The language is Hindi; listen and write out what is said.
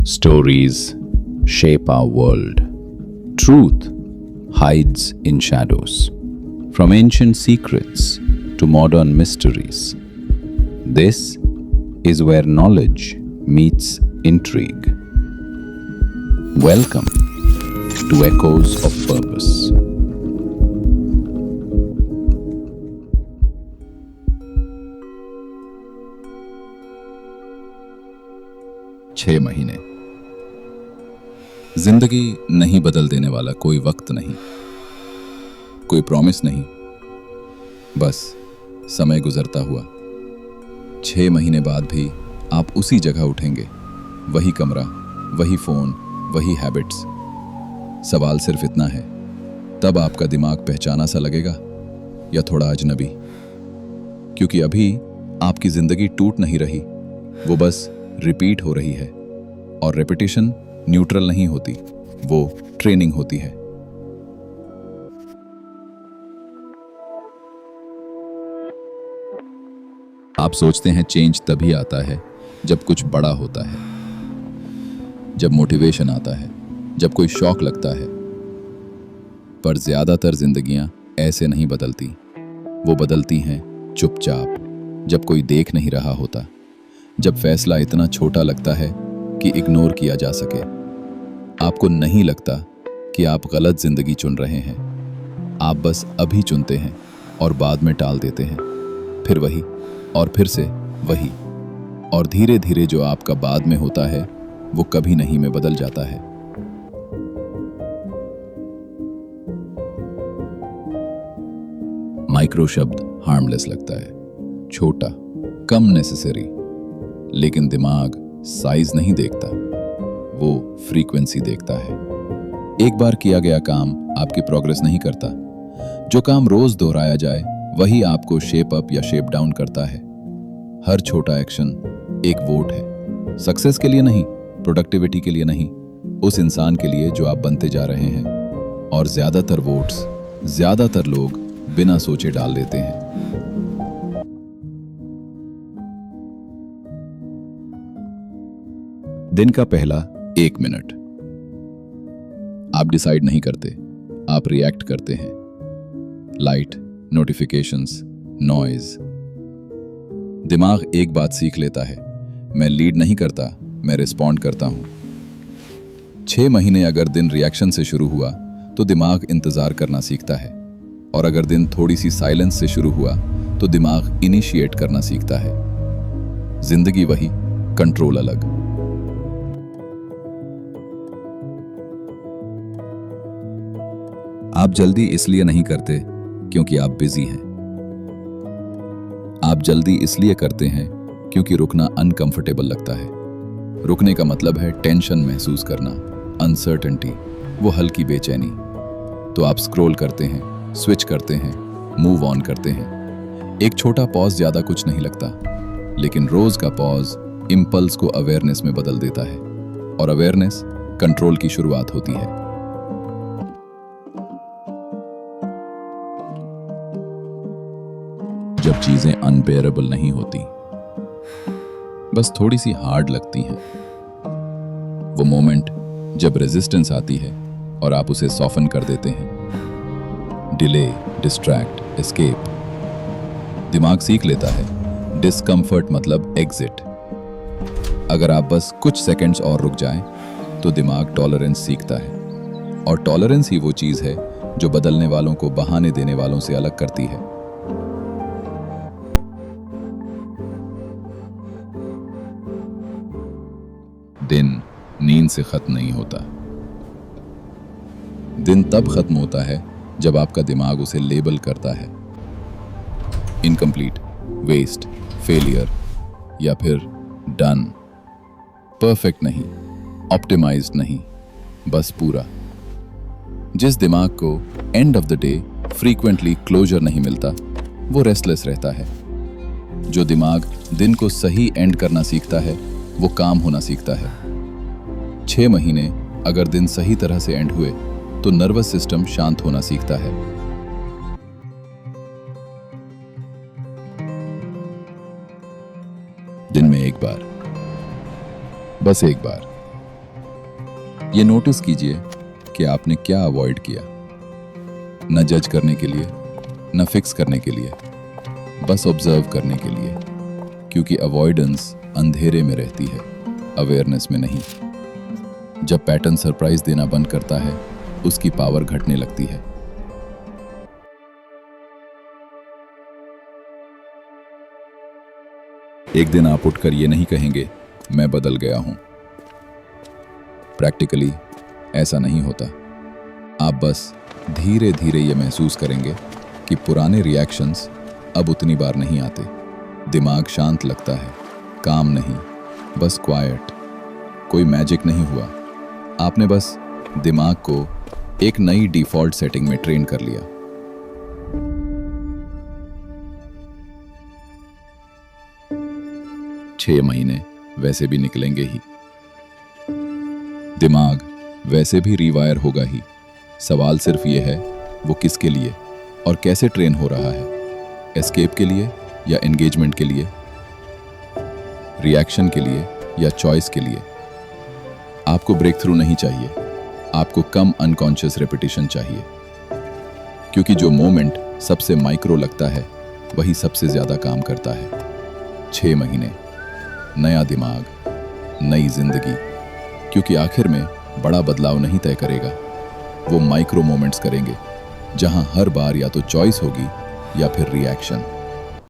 Stories shape our world. Truth hides in shadows. From ancient secrets to modern mysteries. This is where knowledge meets intrigue. Welcome to Echoes of Purpose. 6 महीने। जिंदगी नहीं बदल देने वाला कोई वक्त नहीं, कोई प्रॉमिस नहीं, बस समय गुजरता हुआ। 6 महीने बाद भी आप उसी जगह उठेंगे, वही कमरा, वही फोन, वही हैबिट्स। सवाल सिर्फ इतना है, तब आपका दिमाग पहचाना सा लगेगा या थोड़ा अजनबी? क्योंकि अभी आपकी जिंदगी टूट नहीं रही, वो बस रिपीट हो रही है। और रेपिटेशन न्यूट्रल नहीं होती, वो ट्रेनिंग होती है। आप सोचते हैं चेंज तभी आता है जब कुछ बड़ा होता है, जब मोटिवेशन आता है, जब कोई शौक लगता है। पर ज्यादातर जिंदगियां ऐसे नहीं बदलती, वो बदलती हैं चुपचाप, जब कोई देख नहीं रहा होता, जब फैसला इतना छोटा लगता है कि इग्नोर किया जा सके। आपको नहीं लगता कि आप गलत जिंदगी चुन रहे हैं, आप बस अभी चुनते हैं और बाद में टाल देते हैं। फिर वही और फिर से वही, और धीरे धीरे जो आपका बाद में होता है वो कभी नहीं में बदल जाता है। माइक्रो शब्द हार्मलेस लगता है, छोटा, कम नेसेसरी, लेकिन दिमाग साइज नहीं देखता, वो फ्रीक्वेंसी देखता है। एक बार किया गया काम आपकी प्रोग्रेस नहीं करता, जो काम रोज दोहराया जाए वही आपको शेप अप या शेप डाउन करता है। हर छोटा एक्शन एक वोट है, सक्सेस के लिए नहीं, प्रोडक्टिविटी के लिए नहीं, उस इंसान के लिए जो आप बनते जा रहे हैं। और ज्यादातर वोट्स ज्यादातर लोग बिना सोचे डाल देते हैं। दिन का पहला 1 मिनट। आप डिसाइड नहीं करते, आप रिएक्ट करते हैं। Light, notifications, noise. दिमाग एक बात सीख लेता है, मैं लीड नहीं करता, मैं रिस्पॉन्ड करता हूं। 6 महीने अगर दिन रिएक्शन से शुरू हुआ तो दिमाग इंतजार करना सीखता है, और अगर दिन थोड़ी सी साइलेंस से शुरू हुआ तो दिमाग इनिशिएट करना सीखता है। जिंदगी वही, कंट्रोल अलग। आप जल्दी इसलिए नहीं करते क्योंकि आप बिजी हैं। आप जल्दी इसलिए करते हैं क्योंकि रुकना अनकंफर्टेबल लगता है। रुकने का मतलब है टेंशन महसूस करना, अनसर्टेनिटी, वो हल्की बेचैनी। तो आप स्क्रॉल करते हैं, स्विच करते हैं, मूव ऑन करते हैं। एक छोटा पॉज ज्यादा कुछ नहीं लगता, लेकिन रोज का पॉज इंपल्स को अवेयरनेस में बदल देता है, और अवेयरनेस कंट्रोल की शुरुआत होती है। जब चीजें अनबेयरेबल नहीं होती, बस थोड़ी सी हार्ड लगती हैं, वो मोमेंट जब रेजिस्टेंस आती है और आप उसे सॉफन कर देते हैं। Delay, distract, escape. दिमाग सीख लेता है डिस्कंफर्ट मतलब एग्जिट। अगर आप बस कुछ सेकंड्स और रुक जाएं, तो दिमाग टॉलरेंस सीखता है, और टॉलरेंस ही वो चीज है जो बदलने वालों को बहाने देने वालों से अलग करती है। दिन नींद से खत्म नहीं होता। दिन तब खत्म होता है जब आपका दिमाग उसे लेबल करता है। इनकम्प्लीट, वेस्ट, फेलियर, या फिर डन। परफेक्ट नहीं, ऑप्टिमाइज्ड नहीं, बस पूरा। जिस दिमाग को end of the day frequently closure नहीं मिलता, वो रेस्टलेस रहता है। जो दिमाग दिन को सही एंड करना सीखता है, वो काम होना सीखता है। 6 महीने अगर दिन सही तरह से एंड हुए तो नर्वस सिस्टम शांत होना सीखता है। दिन में एक बार, बस एक बार, ये नोटिस कीजिए कि आपने क्या अवॉइड किया। न जज करने के लिए, न फिक्स करने के लिए, बस ऑब्जर्व करने के लिए, क्योंकि अवॉइडेंस अंधेरे में रहती है, अवेयरनेस में नहीं। जब पैटर्न सरप्राइज देना बंद करता है, उसकी पावर घटने लगती है। एक दिन आप उठकर ये नहीं कहेंगे मैं बदल गया हूं। प्रैक्टिकली ऐसा नहीं होता। आप बस धीरे धीरे ये महसूस करेंगे कि पुराने रिएक्शंस अब उतनी बार नहीं आते। दिमाग शांत लगता है, काम नहीं, बस क्वाइट। कोई मैजिक नहीं हुआ, आपने बस दिमाग को एक नई डिफॉल्ट सेटिंग में ट्रेन कर लिया। छह महीने वैसे भी निकलेंगे ही, दिमाग वैसे भी रिवायर होगा ही। सवाल सिर्फ ये है वो किसके लिए और कैसे ट्रेन हो रहा है। एस्केप के लिए या एंगेजमेंट के लिए, रिएक्शन के लिए या चॉइस के लिए। आपको ब्रेक थ्रू नहीं चाहिए, आपको कम अनकॉन्शियस रेपिटेशन चाहिए, क्योंकि जो मोमेंट सबसे माइक्रो लगता है वही सबसे ज्यादा काम करता है। 6 महीने, नया दिमाग, नई जिंदगी, क्योंकि आखिर में बड़ा बदलाव नहीं तय करेगा, वो माइक्रो मोमेंट्स करेंगे, जहां हर बार या तो चॉइस होगी या फिर रिएक्शन।